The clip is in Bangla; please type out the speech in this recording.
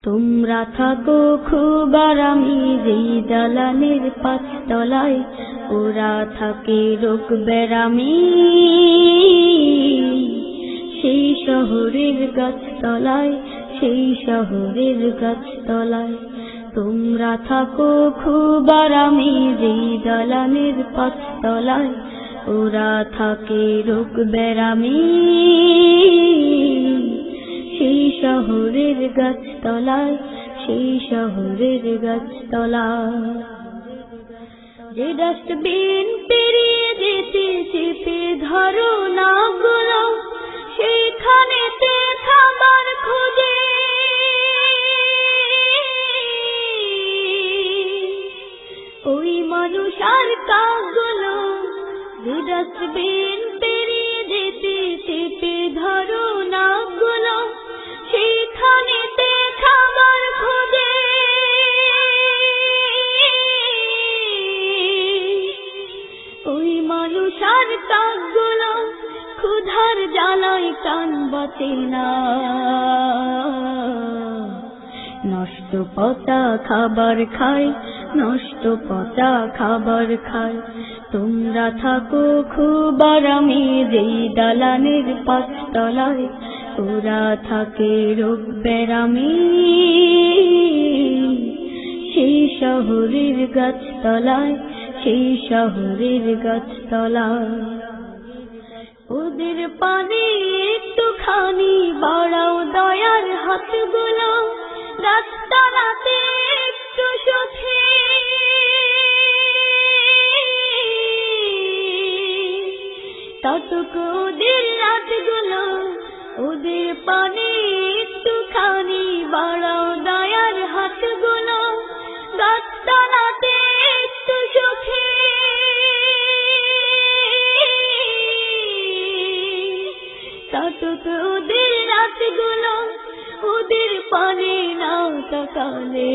তোমরা থাকো খুব আরামে যেই দালানের পাঁচতলায়, ওরা থাকে রোগ বেরামে সেই শহরের গাছতলায়, সেই শহরের গাছতলায়। তোমরা থাকো খুব আরামে যেই দালানের পাঁচতলায়, ওরা থাকে রোগ বেরামে সেই শহরের গাছতলায়, সেই শহরের গাছতলায়। যে ডাস্টবিন পেরিয়ে যেতে যেতে ধরো না গুলো, সেখানেতে খাবার খোঁজে ওই মানুষ আর কাকগুলো। যে ডাস্টবিন পেরিয়ে যেতে যেতে ধরো না গুলো, সেখানেতে খাবার খোঁজে ওই মানুষ আর কাকগুলো। ক্ষুধার জ্বালায় প্রাণ বাঁচে না, নষ্ট পচা খাবার খায়, নষ্ট পচা খাবার খায়। তোমরা থাকো খুব আরামে যেই দালানের পাঁচতলায়, ওরা থাকে রোগ বেরামে সেই শহরের গাছতলায়, সেই শহরের গাছতলায়। ওদের পানে একটুখানি বাড়াও দয়ার হাতগুলো, রাস্তানাতে একটু সুখে ততক ওদের রাতগুলো। ওদের পানে একটুখানি বাড়াও দয়ার হাতগুলো, রাস্তানাতে একটু সুখে ততক ওদের রাতগুলো। ওদের পানে না তাকালে